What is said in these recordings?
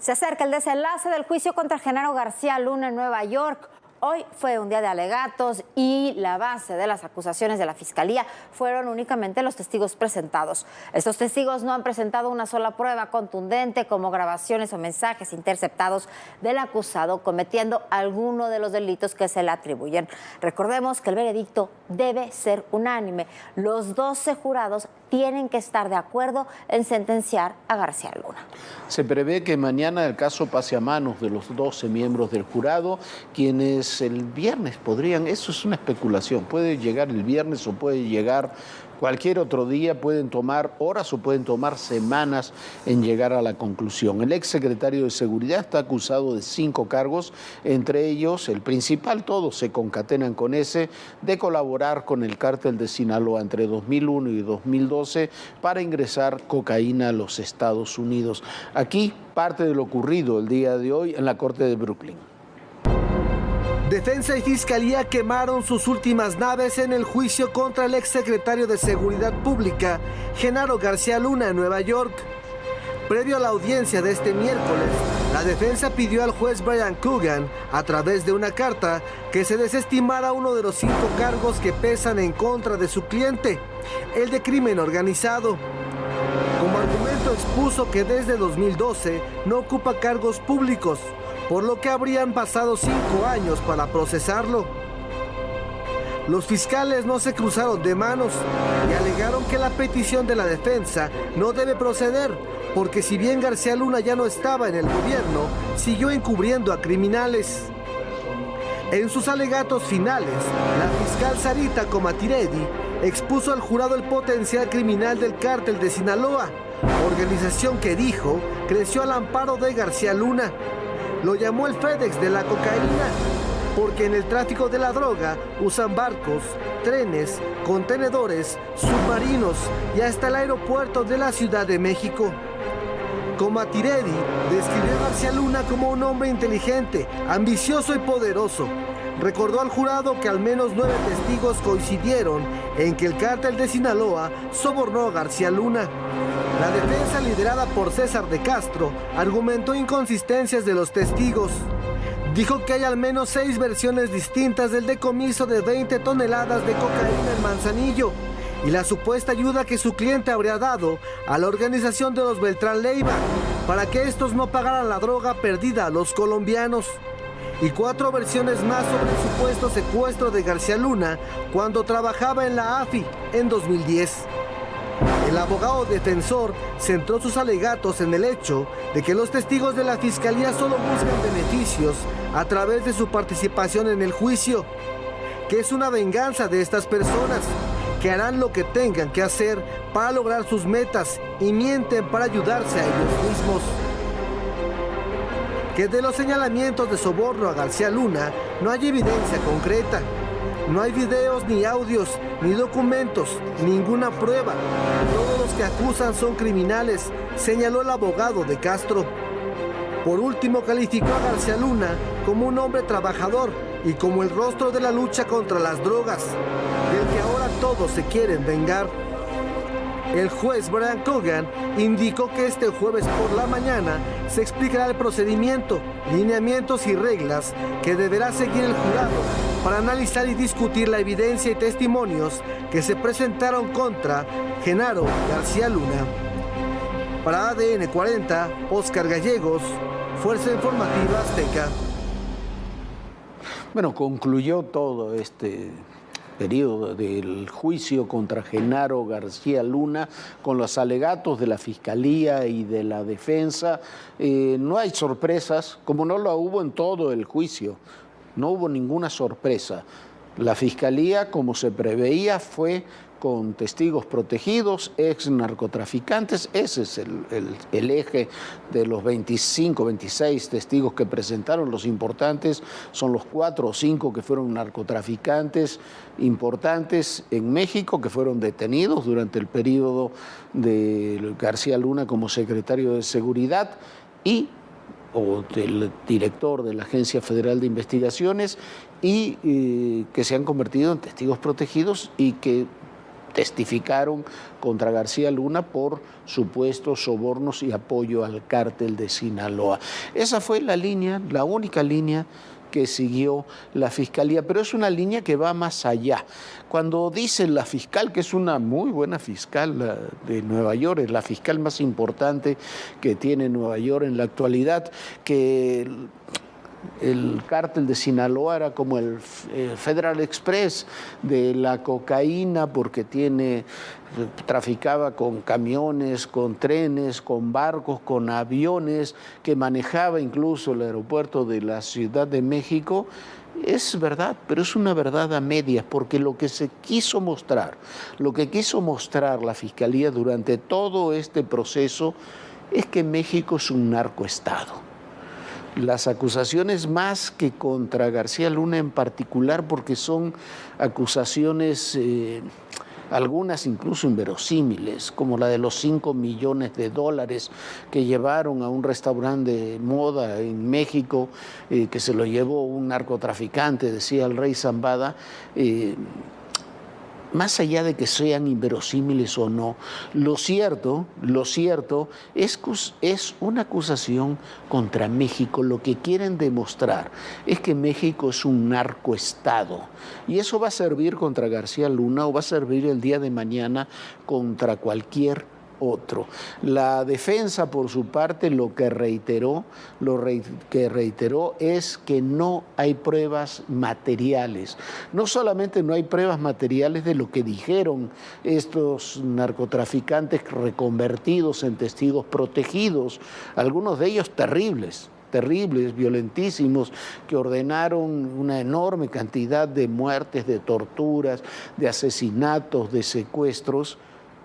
Se acerca el desenlace del juicio contra Genaro García Luna en Nueva York. Hoy fue un día de alegatos y la base de las acusaciones de la Fiscalía fueron únicamente los testigos presentados. Estos testigos no han presentado una sola prueba contundente como grabaciones o mensajes interceptados del acusado cometiendo alguno de los delitos que se le atribuyen. Recordemos que el veredicto debe ser unánime. Los 12 jurados tienen que estar de acuerdo en sentenciar a García Luna. Se prevé que mañana el caso pase a manos de los 12 miembros del jurado, quienes el viernes podrían, eso es una especulación, puede llegar el viernes o puede llegar cualquier otro día, pueden tomar horas o pueden tomar semanas en llegar a la conclusión. El exsecretario de Seguridad está acusado de 5 cargos, entre ellos el principal, todos se concatenan con ese, de colaborar con el cártel de Sinaloa entre 2001 y 2012 para ingresar cocaína a los Estados Unidos. Aquí parte de lo ocurrido el día de hoy en la Corte de Brooklyn. Defensa y Fiscalía quemaron sus últimas naves en el juicio contra el exsecretario de Seguridad Pública, Genaro García Luna, en Nueva York. Previo a la audiencia de este miércoles, la defensa pidió al juez Brian Coogan, a través de una carta, que se desestimara uno de los 5 cargos que pesan en contra de su cliente, el de crimen organizado. Como argumento expuso que desde 2012 no ocupa cargos públicos, por lo que habrían pasado 5 años para procesarlo. Los fiscales no se cruzaron de manos y alegaron que la petición de la defensa no debe proceder, porque si bien García Luna ya no estaba en el gobierno, siguió encubriendo a criminales. En sus alegatos finales, la fiscal Sarita Comatiredi expuso al jurado el potencial criminal del cártel de Sinaloa, organización que dijo creció al amparo de García Luna. Lo llamó el FedEx de la cocaína, porque en el tráfico de la droga usan barcos, trenes, contenedores, submarinos y hasta el aeropuerto de la Ciudad de México. Comatiredi describió a García Luna como un hombre inteligente, ambicioso y poderoso. Recordó al jurado que al menos 9 testigos coincidieron en que el cártel de Sinaloa sobornó a García Luna. La defensa, liderada por César de Castro, argumentó inconsistencias de los testigos. Dijo que hay al menos 6 versiones distintas del decomiso de 20 toneladas de cocaína en Manzanillo y la supuesta ayuda que su cliente habría dado a la organización de los Beltrán Leiva para que estos no pagaran la droga perdida a los colombianos. Y 4 versiones más sobre el supuesto secuestro de García Luna cuando trabajaba en la AFI en 2010. El abogado defensor centró sus alegatos en el hecho de que los testigos de la Fiscalía solo buscan beneficios a través de su participación en el juicio, que es una venganza de estas personas, que harán lo que tengan que hacer para lograr sus metas y mienten para ayudarse a ellos mismos. Que de los señalamientos de soborno a García Luna no hay evidencia concreta. No hay videos, ni audios, ni documentos, ninguna prueba. Todos los que acusan son criminales, señaló el abogado de Castro. Por último, calificó a García Luna como un hombre trabajador y como el rostro de la lucha contra las drogas, del que ahora todos se quieren vengar. El juez Brian Coogan indicó que este jueves por la mañana se explicará el procedimiento, lineamientos y reglas que deberá seguir el jurado para analizar y discutir la evidencia y testimonios que se presentaron contra Genaro García Luna. Para ADN 40, Oscar Gallegos, Fuerza Informativa Azteca. Bueno, concluyó todo este periodo del juicio contra Genaro García Luna con los alegatos de la Fiscalía y de la defensa. No hay sorpresas, como no lo hubo en todo el juicio. No hubo ninguna sorpresa. La Fiscalía, como se preveía, fue con testigos protegidos, ex narcotraficantes. Ese es el eje de los 25, 26 testigos que presentaron. Los importantes son los 4 o 5 que fueron narcotraficantes importantes en México, que fueron detenidos durante el periodo de García Luna como secretario de Seguridad o del director de la Agencia Federal de Investigaciones, y que se han convertido en testigos protegidos y que testificaron contra García Luna por supuestos sobornos y apoyo al cártel de Sinaloa. Esa fue la línea, la única línea que siguió la Fiscalía, pero es una línea que va más allá. Cuando dice la fiscal, que es una muy buena fiscal de Nueva York, es la fiscal más importante que tiene Nueva York en la actualidad, que el cártel de Sinaloa era como el Federal Express de la cocaína, porque traficaba con camiones, con trenes, con barcos, con aviones, que manejaba incluso el aeropuerto de la Ciudad de México. Es verdad, pero es una verdad a medias, porque lo que quiso mostrar la Fiscalía durante todo este proceso es que México es un narcoestado. Las acusaciones, más que contra García Luna en particular, porque son acusaciones, algunas incluso inverosímiles, como la de los $5 millones que llevaron a un restaurante de moda en México, que se lo llevó un narcotraficante, decía el rey Zambada. Más allá de que sean inverosímiles o no, lo cierto es una acusación contra México. Lo que quieren demostrar es que México es un narcoestado. Y eso va a servir contra García Luna o va a servir el día de mañana contra cualquier otro. La defensa, por su parte, lo que reiteró es que no hay pruebas materiales. No solamente no hay pruebas materiales de lo que dijeron estos narcotraficantes reconvertidos en testigos protegidos, algunos de ellos terribles, violentísimos, que ordenaron una enorme cantidad de muertes, de torturas, de asesinatos, de secuestros,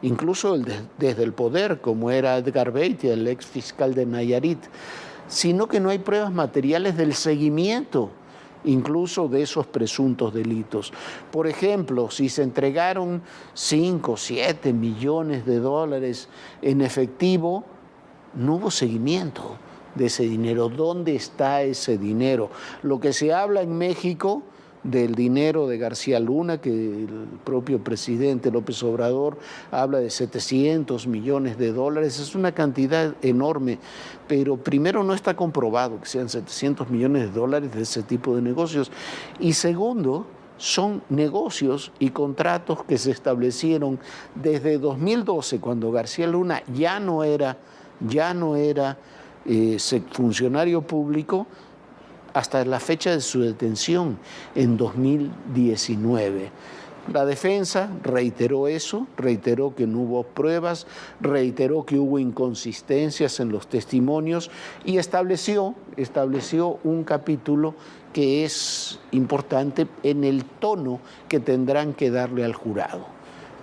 incluso desde el poder, como era Edgar Beitia, el ex fiscal de Nayarit, sino que no hay pruebas materiales del seguimiento, incluso de esos presuntos delitos. Por ejemplo, si se entregaron 5, 7 millones de dólares en efectivo, no hubo seguimiento de ese dinero. ¿Dónde está ese dinero? Lo que se habla en México del dinero de García Luna, que el propio presidente López Obrador habla de 700 millones de dólares, es una cantidad enorme, pero primero no está comprobado que sean 700 millones de dólares de ese tipo de negocios, y segundo, son negocios y contratos que se establecieron desde 2012, cuando García Luna ya no era funcionario público, hasta la fecha de su detención en 2019. La defensa reiteró eso, reiteró que no hubo pruebas, reiteró que hubo inconsistencias en los testimonios y estableció un capítulo que es importante en el tono que tendrán que darle al jurado,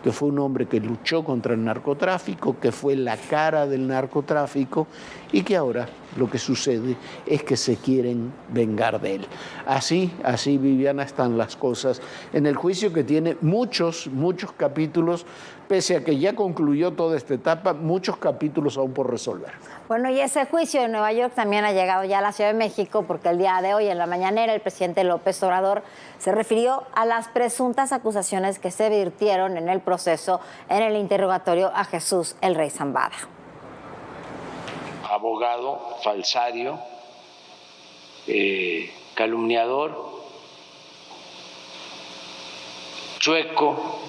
que fue un hombre que luchó contra el narcotráfico, que fue la cara del narcotráfico y que ahora lo que sucede es que se quieren vengar de él. Así, Viviana, están las cosas en el juicio, que tiene muchos capítulos, pese a que ya concluyó toda esta etapa, muchos capítulos aún por resolver. Bueno, y ese juicio en Nueva York también ha llegado ya a la Ciudad de México, porque el día de hoy, en la mañanera, el presidente López Obrador se refirió a las presuntas acusaciones que se vertieron en el proceso, en el interrogatorio a Jesús el Rey Zambada. Abogado, falsario, calumniador, chueco,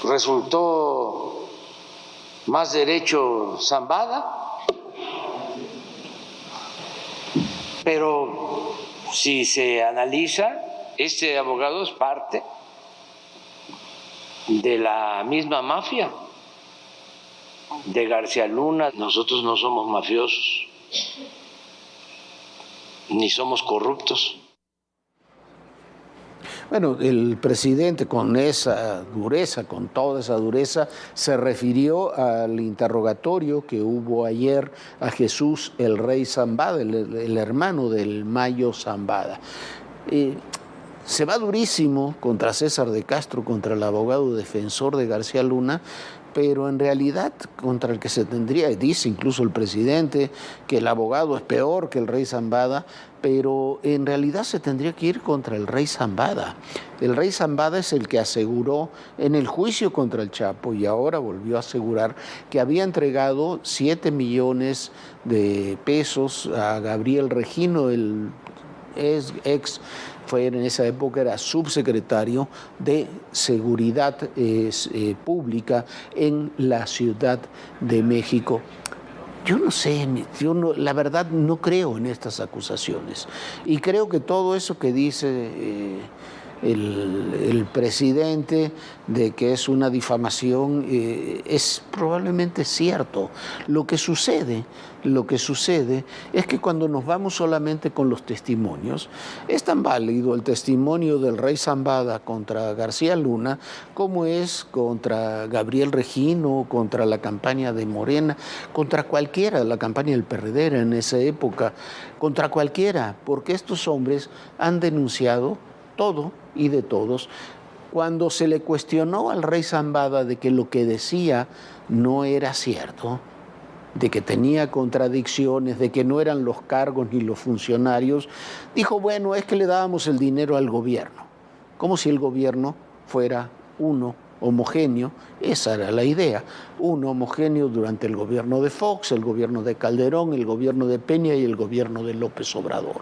resultó más derecho Zambada, pero si se analiza, este abogado es parte de la misma mafia de García Luna. Nosotros no somos mafiosos, ni somos corruptos. Bueno, el presidente con esa dureza, con toda esa dureza, se refirió al interrogatorio que hubo ayer a Jesús el Rey Zambada, el hermano del Mayo Zambada. Se va durísimo contra César de Castro, contra el abogado defensor de García Luna, pero en realidad contra el que se tendría, dice incluso el presidente, que el abogado es peor que el rey Zambada, pero en realidad se tendría que ir contra el rey Zambada. El rey Zambada es el que aseguró en el juicio contra el Chapo, y ahora volvió a asegurar, que había entregado 7 millones de pesos a Gabriel Regino, el fue en esa época, era subsecretario de Seguridad Pública en la Ciudad de México. Yo no sé, la verdad no creo en estas acusaciones, y creo que todo eso que dice el presidente de que es una difamación es probablemente cierto. Lo que sucede es que cuando nos vamos solamente con los testimonios, es tan válido el testimonio del rey Zambada contra García Luna como es contra Gabriel Regino, contra la campaña de Morena, contra cualquiera, la campaña del PRD en esa época, contra cualquiera, porque estos hombres han denunciado todo y de todos. Cuando se le cuestionó al rey Zambada de que lo que decía no era cierto, de que tenía contradicciones, de que no eran los cargos ni los funcionarios, dijo, bueno, es que le dábamos el dinero al gobierno, como si el gobierno fuera uno homogéneo. Esa era la idea, uno homogéneo durante el gobierno de Fox, el gobierno de Calderón, el gobierno de Peña y el gobierno de López Obrador.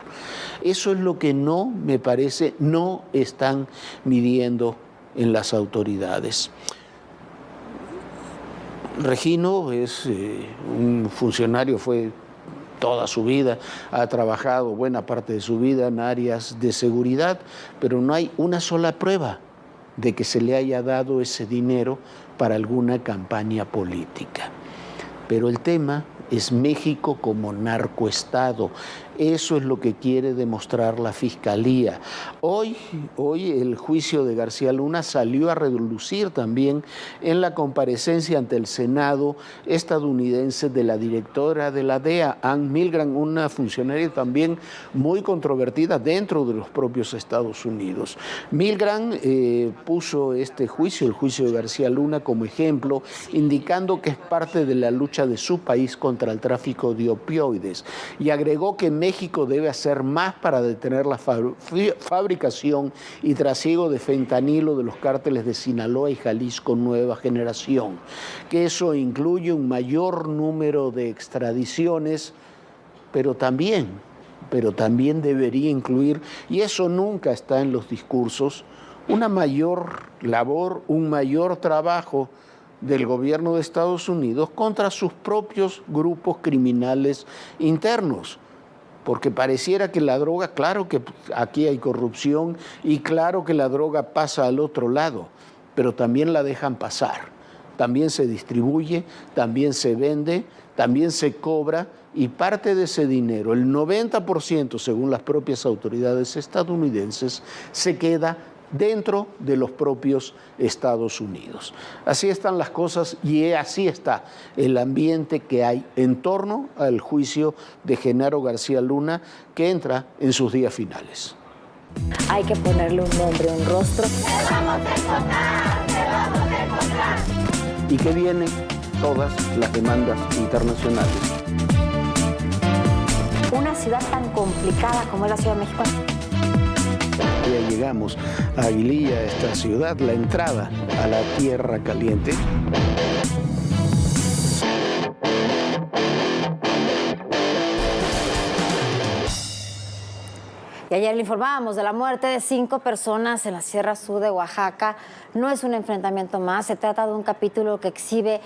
Eso es lo que no, me parece, no están midiendo en las autoridades. Regino es un funcionario, fue toda su vida, ha trabajado buena parte de su vida en áreas de seguridad, pero no hay una sola prueba de que se le haya dado ese dinero para alguna campaña política. Pero el tema es México como narcoestado. Eso es lo que quiere demostrar la Fiscalía. Hoy el juicio de García Luna salió a relucir también en la comparecencia ante el Senado estadounidense de la directora de la DEA, Ann Milgram, una funcionaria también muy controvertida dentro de los propios Estados Unidos. Milgram puso este juicio, el juicio de García Luna, como ejemplo, indicando que es parte de la lucha de su país contra el tráfico de opioides, y agregó que México debe hacer más para detener la fabricación y trasiego de fentanilo de los cárteles de Sinaloa y Jalisco Nueva Generación, que eso incluye un mayor número de extradiciones, pero también debería incluir, y eso nunca está en los discursos, una mayor labor, un mayor trabajo del gobierno de Estados Unidos contra sus propios grupos criminales internos. Porque pareciera que la droga, claro que aquí hay corrupción y claro que la droga pasa al otro lado, pero también la dejan pasar, también se distribuye, también se vende, también se cobra, y parte de ese dinero, el 90%, según las propias autoridades estadounidenses, se queda dentro de los propios Estados Unidos. Así están las cosas y así está el ambiente que hay en torno al juicio de Genaro García Luna, que entra en sus días finales. Hay que ponerle un nombre, un rostro. ¡Te vamos a encontrar! ¡Te vamos a encontrar! Y que vienen todas las demandas internacionales. Una ciudad tan complicada como es la Ciudad de México. Ya llegamos a Aguililla, esta ciudad, la entrada a la Tierra Caliente. Y ayer le informábamos de la muerte de 5 personas en la Sierra Sur de Oaxaca. No es un enfrentamiento más, se trata de un capítulo que exhibe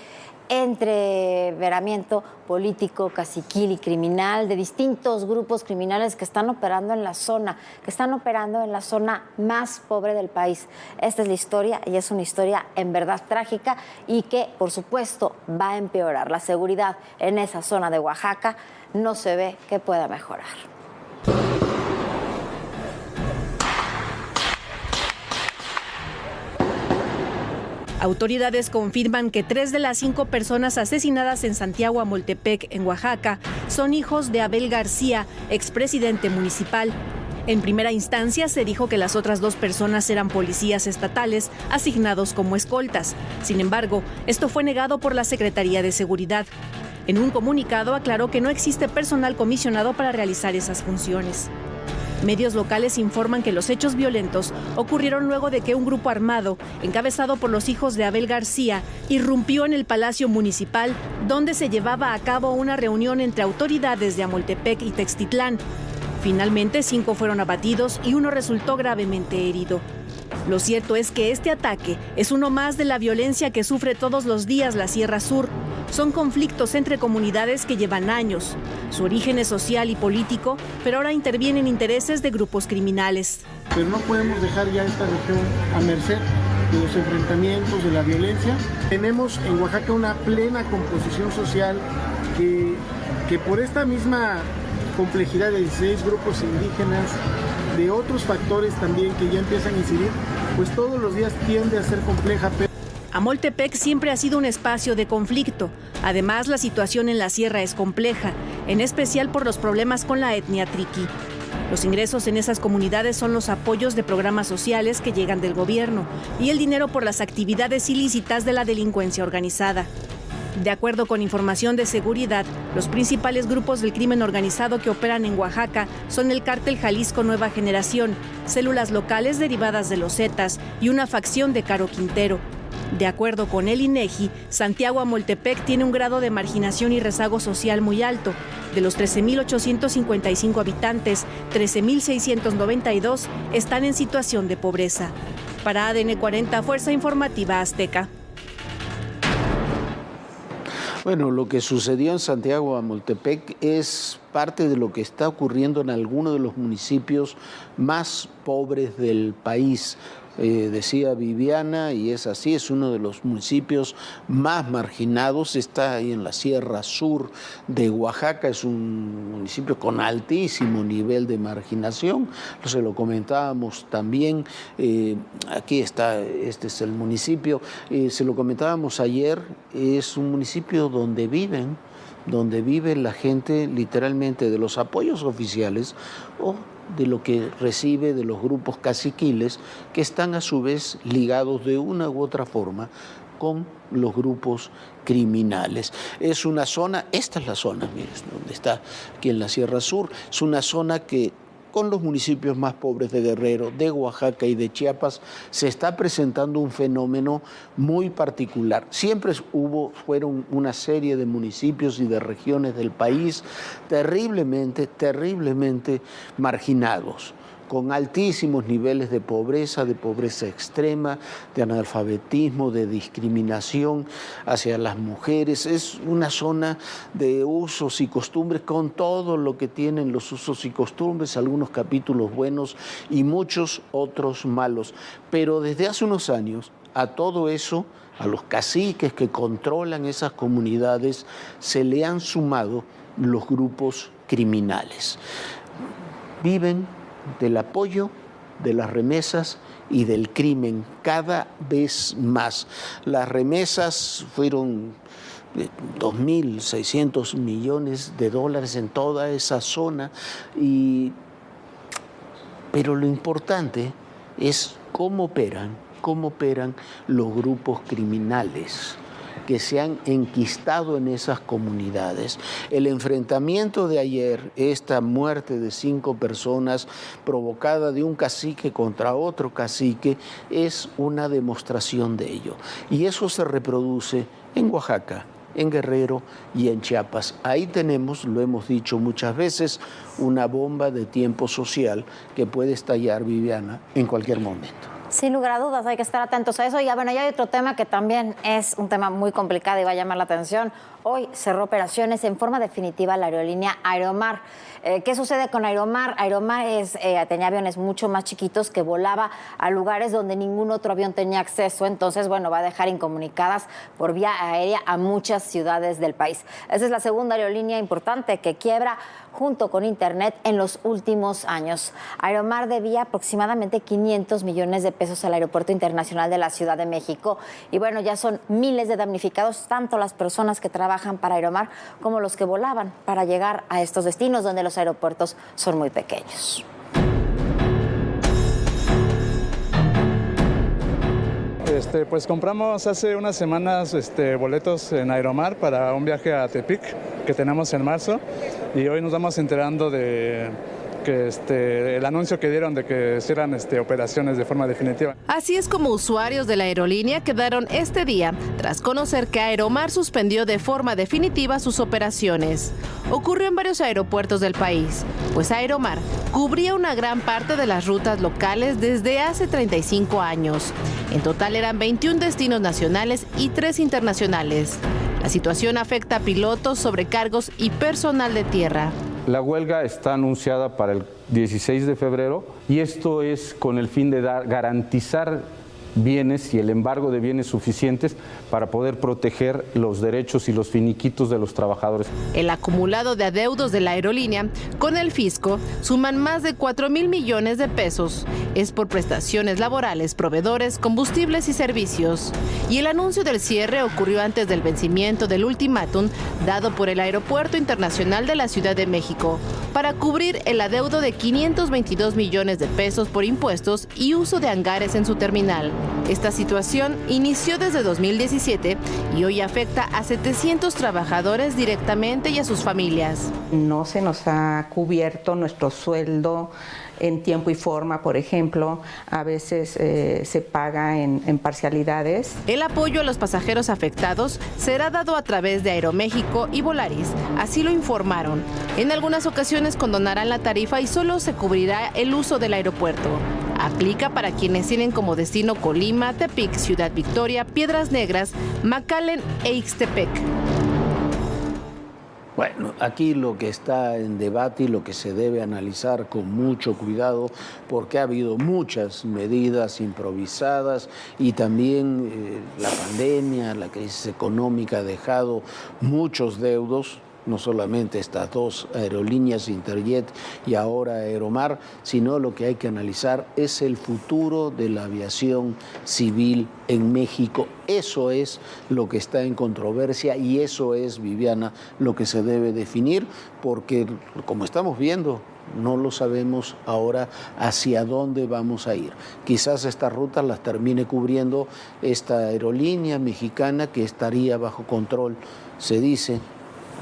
entreveramiento político, caciquil y criminal de distintos grupos criminales que están operando en la zona, más pobre del país. Esta es la historia y es una historia en verdad trágica y que, por supuesto, va a empeorar. La seguridad en esa zona de Oaxaca no se ve que pueda mejorar. Autoridades confirman que 3 de las 5 personas asesinadas en Santiago Amoltepec, en Oaxaca, son hijos de Abel García, expresidente municipal. En primera instancia se dijo que las otras 2 personas eran policías estatales asignados como escoltas. Sin embargo, esto fue negado por la Secretaría de Seguridad. En un comunicado aclaró que no existe personal comisionado para realizar esas funciones. Medios locales informan que los hechos violentos ocurrieron luego de que un grupo armado, encabezado por los hijos de Abel García, irrumpió en el Palacio Municipal, donde se llevaba a cabo una reunión entre autoridades de Amoltepec y Textitlán. Finalmente, 5 fueron abatidos y 1 resultó gravemente herido. Lo cierto es que este ataque es uno más de la violencia que sufre todos los días la Sierra Sur. Son conflictos entre comunidades que llevan años. Su origen es social y político, pero ahora intervienen intereses de grupos criminales. Pero no podemos dejar ya esta región a merced de los enfrentamientos, de la violencia. Tenemos en Oaxaca una plena composición social que por esta misma complejidad de 16 grupos indígenas, de otros factores también que ya empiezan a incidir, pues todos los días tiende a ser compleja. Amoltepec siempre ha sido un espacio de conflicto. Además, la situación en la sierra es compleja, en especial por los problemas con la etnia triqui. Los ingresos en esas comunidades son los apoyos de programas sociales que llegan del gobierno y el dinero por las actividades ilícitas de la delincuencia organizada. De acuerdo con información de seguridad, los principales grupos del crimen organizado que operan en Oaxaca son el Cártel Jalisco Nueva Generación, células locales derivadas de los Zetas y una facción de Caro Quintero. De acuerdo con el INEGI, Santiago Amoltepec tiene un grado de marginación y rezago social muy alto. De los 13.855 habitantes, 13.692 están en situación de pobreza. Para ADN 40, Fuerza Informativa Azteca. Bueno, lo que sucedió en Santiago Amoltepec es parte de lo que está ocurriendo en algunos de los municipios más pobres del país. Decía Viviana, y es así, es uno de los municipios más marginados, está ahí en la Sierra Sur de Oaxaca, es un municipio con altísimo nivel de marginación, se lo comentábamos también, aquí está, este es el municipio, se lo comentábamos ayer, es un municipio donde vive la gente literalmente de los apoyos oficiales o de lo que recibe de los grupos caciquiles que están a su vez ligados de una u otra forma con los grupos criminales. Es una zona, esta es la zona, miren, donde está aquí en la Sierra Sur, es una zona que con los municipios más pobres de Guerrero, de Oaxaca y de Chiapas, se está presentando un fenómeno muy particular. Siempre fueron una serie de municipios y de regiones del país terriblemente marginados, con altísimos niveles de pobreza extrema, de analfabetismo, de discriminación hacia las mujeres. Es una zona de usos y costumbres con todo lo que tienen los usos y costumbres, algunos capítulos buenos y muchos otros malos. Pero desde hace unos años a todo eso, a los caciques que controlan esas comunidades, se le han sumado los grupos criminales. Viven del apoyo, de las remesas y del crimen cada vez más. Las remesas fueron 2.600 millones de dólares en toda esa zona, pero lo importante es cómo operan los grupos criminales que se han enquistado en esas comunidades. El enfrentamiento de ayer, esta muerte de 5 personas provocada de un cacique contra otro cacique, es una demostración de ello. Y eso se reproduce en Oaxaca, en Guerrero y en Chiapas. Ahí tenemos, lo hemos dicho muchas veces, una bomba de tiempo social que puede estallar, Viviana, en cualquier momento. Sin lugar a dudas, hay que estar atentos a eso. Y bueno, ya hay otro tema que también es un tema muy complicado y va a llamar la atención. Hoy cerró operaciones en forma definitiva la aerolínea Aeromar. ¿Qué sucede con Aeromar? Aeromar tenía aviones mucho más chiquitos que volaba a lugares donde ningún otro avión tenía acceso. Entonces, bueno, va a dejar incomunicadas por vía aérea a muchas ciudades del país. Esa es la segunda aerolínea importante que quiebra junto con Internet en los últimos años. Aeromar debía aproximadamente 500 millones de pesos al Aeropuerto Internacional de la Ciudad de México. Y bueno, ya son miles de damnificados, tanto las personas que trabajan para Aeromar como los que volaban para llegar a estos destinos donde los aeropuertos son muy pequeños. Pues compramos hace unas semanas boletos en Aeromar para un viaje a Tepic que tenemos en marzo, y hoy nos vamos enterando de que el anuncio que dieron de que hicieran operaciones de forma definitiva. Así es como usuarios de la aerolínea quedaron este día tras conocer que Aeromar suspendió de forma definitiva sus operaciones. Ocurrió en varios aeropuertos del país, pues Aeromar cubría una gran parte de las rutas locales desde hace 35 años. En total eran 21 destinos nacionales y 3 internacionales. La situación afecta a pilotos, sobrecargos y personal de tierra. La huelga está anunciada para el 16 de febrero y esto es con el fin de garantizar bienes y el embargo de bienes suficientes para poder proteger los derechos y los finiquitos de los trabajadores. El acumulado de adeudos de la aerolínea con el fisco suman más de 4,000 millones de pesos. Es por prestaciones laborales, proveedores, combustibles y servicios. Y el anuncio del cierre ocurrió antes del vencimiento del ultimátum dado por el Aeropuerto Internacional de la Ciudad de México para cubrir el adeudo de 522 millones de pesos por impuestos y uso de hangares en su terminal. Esta situación inició desde 2017 y hoy afecta a 700 trabajadores directamente y a sus familias. No se nos ha cubierto nuestro sueldo en tiempo y forma, por ejemplo, a veces se paga en parcialidades. El apoyo a los pasajeros afectados será dado a través de Aeroméxico y Volaris, así lo informaron. En algunas ocasiones condonarán la tarifa y solo se cubrirá el uso del aeropuerto. Aplica para quienes tienen como destino Colima, Tepic, Ciudad Victoria, Piedras Negras, McAllen e Ixtepec. Bueno, aquí lo que está en debate y lo que se debe analizar con mucho cuidado, porque ha habido muchas medidas improvisadas y también la pandemia, la crisis económica ha dejado muchos deudos. No solamente estas dos aerolíneas, Interjet y ahora Aeromar, sino lo que hay que analizar es el futuro de la aviación civil en México. Eso es lo que está en controversia y eso es, Viviana, lo que se debe definir, porque como estamos viendo, no lo sabemos ahora hacia dónde vamos a ir. Quizás estas rutas las termine cubriendo esta aerolínea mexicana que estaría bajo control, se dice.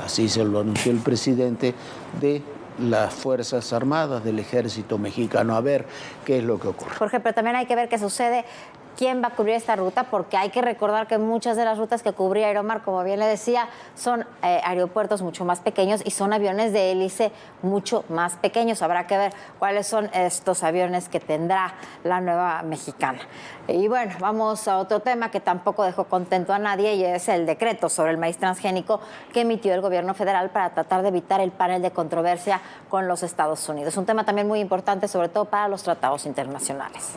Así se lo anunció el presidente de las Fuerzas Armadas del Ejército Mexicano. A ver qué es lo que ocurre. Jorge, pero también hay que ver qué sucede, quién va a cubrir esta ruta, porque hay que recordar que muchas de las rutas que cubría Aeromar, como bien le decía, son aeropuertos mucho más pequeños y son aviones de hélice mucho más pequeños. Habrá que ver cuáles son estos aviones que tendrá la nueva mexicana. Y bueno, vamos a otro tema que tampoco dejó contento a nadie y es el decreto sobre el maíz transgénico que emitió el gobierno federal para tratar de evitar el panel de controversia con los Estados Unidos. Un tema también muy importante, sobre todo para los tratados internacionales.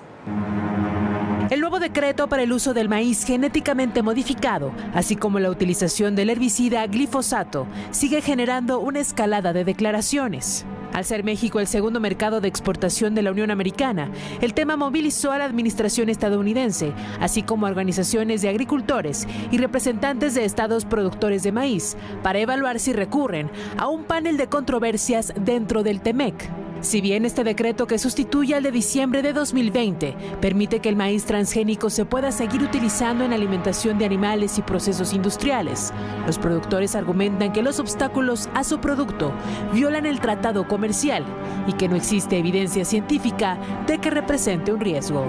El nuevo decreto para el uso del maíz genéticamente modificado, así como la utilización del herbicida glifosato, sigue generando una escalada de declaraciones. Al ser México el segundo mercado de exportación de la Unión Americana, el tema movilizó a la administración estadounidense, así como a organizaciones de agricultores y representantes de estados productores de maíz, para evaluar si recurren a un panel de controversias dentro del TEMEC. Si bien este decreto, que sustituye al de diciembre de 2020, permite que el maíz transgénico se pueda seguir utilizando en alimentación de animales y procesos industriales, los productores argumentan que los obstáculos a su producto violan el tratado comercial y que no existe evidencia científica de que represente un riesgo.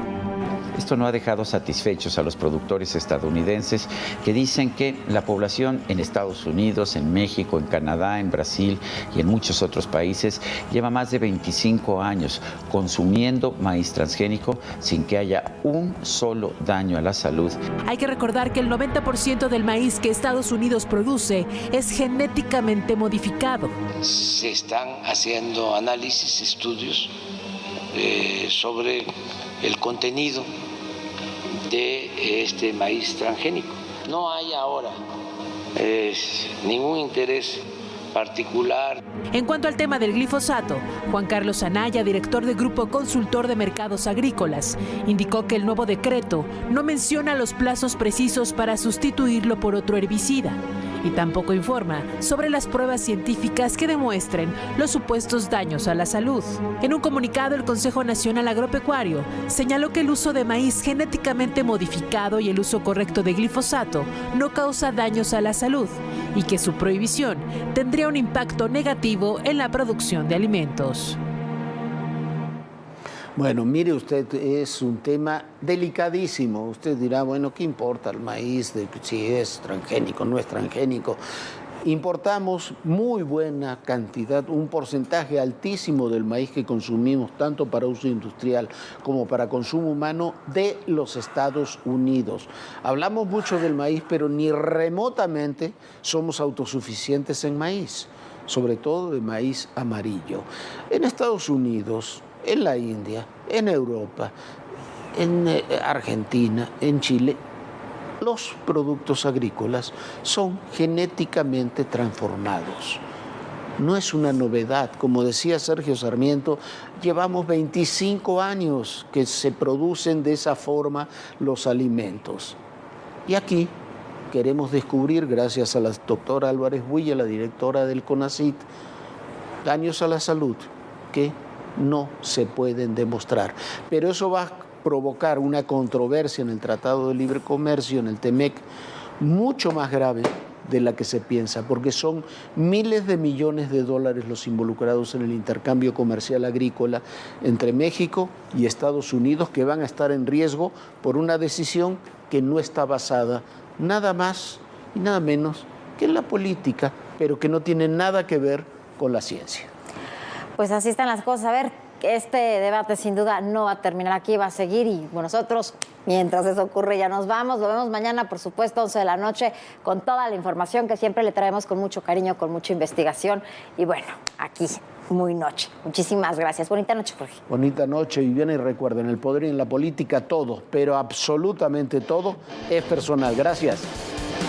Esto no ha dejado satisfechos a los productores estadounidenses que dicen que la población en Estados Unidos, en México, en Canadá, en Brasil y en muchos otros países lleva más de 25 años consumiendo maíz transgénico sin que haya un solo daño a la salud. Hay que recordar que el 90% del maíz que Estados Unidos produce es genéticamente modificado. Se están haciendo análisis, estudios sobre el contenido de este maíz transgénico. No hay ahora ningún interés particular. En cuanto al tema del glifosato, Juan Carlos Anaya, director del Grupo Consultor de Mercados Agrícolas, indicó que el nuevo decreto no menciona los plazos precisos para sustituirlo por otro herbicida y tampoco informa sobre las pruebas científicas que demuestren los supuestos daños a la salud. En un comunicado, el Consejo Nacional Agropecuario señaló que el uso de maíz genéticamente modificado y el uso correcto de glifosato no causa daños a la salud y que su prohibición tendría un impacto negativo en la producción de alimentos. Bueno, mire usted, es un tema delicadísimo. Usted dirá, bueno, ¿qué importa el maíz? Si es transgénico, no es transgénico. Importamos muy buena cantidad, un porcentaje altísimo del maíz que consumimos, tanto para uso industrial como para consumo humano, de los Estados Unidos. Hablamos mucho del maíz, pero ni remotamente somos autosuficientes en maíz, sobre todo de maíz amarillo. En Estados Unidos, en la India, en Europa, en Argentina, en Chile, los productos agrícolas son genéticamente transformados. No es una novedad. Como decía Sergio Sarmiento, llevamos 25 años que se producen de esa forma los alimentos. Y aquí queremos descubrir, gracias a la doctora Álvarez Builla, la directora del CONACYT, daños a la salud que no se pueden demostrar. Pero eso va a provocar una controversia en el Tratado de Libre Comercio, en el TEMEC, mucho más grave de la que se piensa, porque son miles de millones de dólares los involucrados en el intercambio comercial agrícola entre México y Estados Unidos, que van a estar en riesgo por una decisión que no está basada nada más y nada menos que en la política, pero que no tiene nada que ver con la ciencia. Pues así están las cosas. A ver, este debate sin duda no va a terminar aquí, va a seguir y nosotros, mientras eso ocurre, ya nos vamos. Lo vemos mañana, por supuesto, 11 de la noche, con toda la información que siempre le traemos con mucho cariño, con mucha investigación. Y bueno, aquí, muy noche. Muchísimas gracias. Bonita noche, Jorge. Bonita noche, Viviana, y recuerden, el poder y en la política todo, pero absolutamente todo, es personal. Gracias.